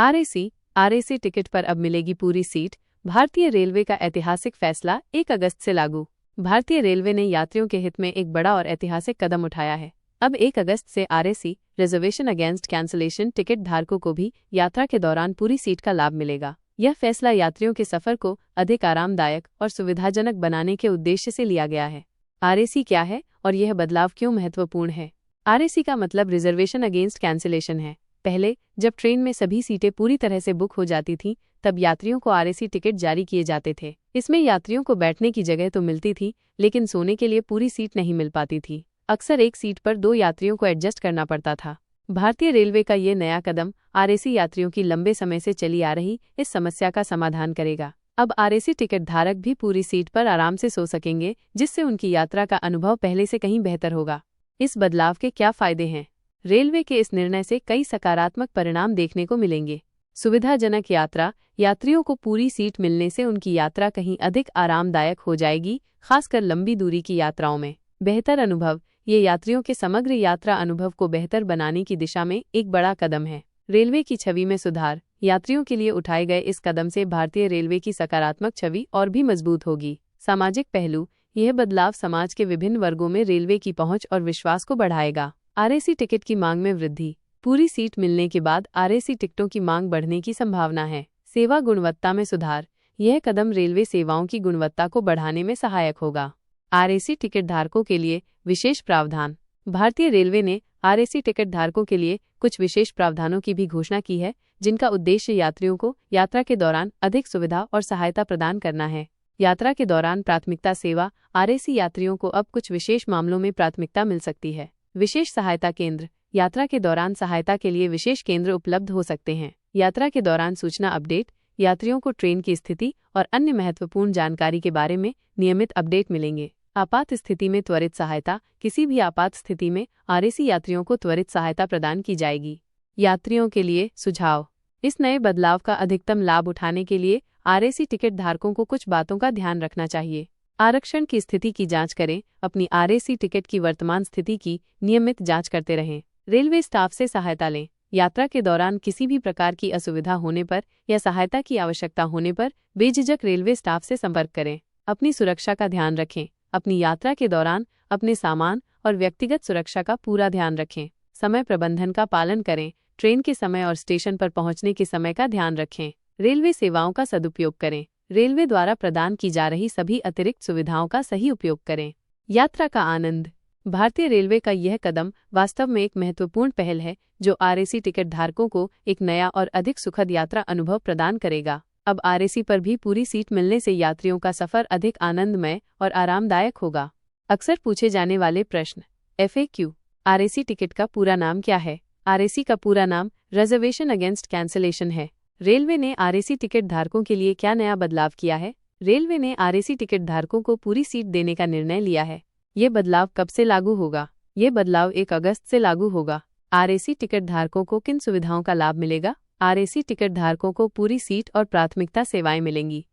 RAC ticket पर अब मिलेगी पूरी सीट। भारतीय रेलवे का ऐतिहासिक फैसला 1 अगस्त से लागू। भारतीय रेलवे ने यात्रियों के हित में एक बड़ा और ऐतिहासिक कदम उठाया है। अब 1 अगस्त से RAC reservation against cancellation ticket धारकों को भी यात्रा के दौरान पूरी सीट का लाभ मिलेगा। यह फैसला यात्रियों के सफर को अधिक आरामदायक और सुविधाजनक बनाने के उद्देश्य से लिया गया है। आरएसी क्या है और यह बदलाव क्यों महत्वपूर्ण है? आरएसी का मतलब रिजर्वेशन अगेंस्ट कैंसलेशन है। पहले जब ट्रेन में सभी सीटें पूरी तरह से बुक हो जाती थीं, तब यात्रियों को आरएसी टिकट जारी किए जाते थे। इसमें यात्रियों को बैठने की जगह तो मिलती थी, लेकिन सोने के लिए पूरी सीट नहीं मिल पाती थी। अक्सर एक सीट पर 2 यात्रियों को एडजस्ट करना पड़ता था। भारतीय रेलवे का ये नया कदम आरएसी यात्रियों की लंबे समय से चली आ रही इस समस्या का समाधान करेगा। अब आरएसी टिकट धारक भी पूरी सीट पर आराम से सो सकेंगे, जिससे उनकी यात्रा का अनुभव पहले से कहीं बेहतर होगा। इस बदलाव के क्या फायदे हैं? रेलवे के इस निर्णय से कई सकारात्मक परिणाम देखने को मिलेंगे। सुविधाजनक यात्रा। यात्रियों को पूरी सीट मिलने से उनकी यात्रा कहीं अधिक आरामदायक हो जाएगी, खासकर लंबी दूरी की यात्राओं में। बेहतर अनुभव। ये यात्रियों के समग्र यात्रा अनुभव को बेहतर बनाने की दिशा में एक बड़ा कदम है। रेलवे की छवि में सुधार। यात्रियों के लिए उठाए गए इस कदम से भारतीय रेलवे की सकारात्मक छवि और भी मजबूत होगी। सामाजिक पहलू। यह बदलाव समाज के विभिन्न वर्गों में रेलवे की पहुंच और विश्वास को बढ़ाएगा। आरएसी टिकट की मांग में वृद्धि। पूरी सीट मिलने के बाद आरएसी टिकटों की मांग बढ़ने की संभावना है। सेवा गुणवत्ता में सुधार। यह कदम रेलवे सेवाओं की गुणवत्ता को बढ़ाने में सहायक होगा। आरएसी टिकट धारकों के लिए विशेष प्रावधान। भारतीय रेलवे ने आरएसी टिकट धारकों के लिए कुछ विशेष प्रावधानों की भी घोषणा की है, जिनका उद्देश्य यात्रियों को यात्रा के दौरान अधिक सुविधा और सहायता प्रदान करना है। यात्रा के दौरान प्राथमिकता सेवा। आरएसी यात्रियों को अब कुछ विशेष मामलों में प्राथमिकता मिल सकती है। विशेष सहायता केंद्र। यात्रा के दौरान सहायता के लिए विशेष केंद्र उपलब्ध हो सकते हैं। यात्रा के दौरान सूचना अपडेट। यात्रियों को ट्रेन की स्थिति और अन्य महत्वपूर्ण जानकारी के बारे में नियमित अपडेट मिलेंगे। आपात स्थिति में त्वरित सहायता। किसी भी आपात स्थिति में आरएसी यात्रियों को त्वरित सहायता प्रदान की जाएगी। यात्रियों के लिए सुझाव। इस नए बदलाव का अधिकतम लाभ उठाने के लिए आरएसी टिकट धारकों को कुछ बातों का ध्यान रखना चाहिए। आरक्षण की स्थिति की जांच करें। अपनी आरएसी टिकट की वर्तमान स्थिति की नियमित जांच करते रहें। रेलवे स्टाफ से सहायता लें। यात्रा के दौरान किसी भी प्रकार की असुविधा होने पर या सहायता की आवश्यकता होने पर बेझिझक रेलवे स्टाफ से संपर्क करें। अपनी सुरक्षा का ध्यान रखें। अपनी यात्रा के दौरान अपने सामान और व्यक्तिगत सुरक्षा का पूरा ध्यान रखें। समय प्रबंधन का पालन करें। ट्रेन के समय और स्टेशन पर पहुंचने के समय का ध्यान रखें। रेलवे सेवाओं का सदुपयोग करें। रेलवे द्वारा प्रदान की जा रही सभी अतिरिक्त सुविधाओं का सही उपयोग करें। यात्रा का आनंद। भारतीय रेलवे का यह कदम वास्तव में एक महत्वपूर्ण पहल है, जो आरएसी टिकट धारकों को एक नया और अधिक सुखद यात्रा अनुभव प्रदान करेगा। अब आरएसी पर भी पूरी सीट मिलने से यात्रियों का सफर अधिक आनंदमय और आरामदायक होगा। अक्सर पूछे जाने वाले प्रश्न। FAQ। आरएसी टिकट का पूरा नाम क्या है? आरएसी का पूरा नाम रिजर्वेशन अगेंस्ट कैंसलेशन है। रेलवे ने आरएसी टिकट धारकों के लिए क्या नया बदलाव किया है? रेलवे ने आरएसी टिकट धारकों को पूरी सीट देने का निर्णय लिया है। ये बदलाव कब से लागू होगा? ये बदलाव 1 अगस्त से लागू होगा। आरएसी टिकट धारकों को किन सुविधाओं का लाभ मिलेगा? आरएसी टिकट धारकों को पूरी सीट और प्राथमिकता सेवाएं मिलेंगी।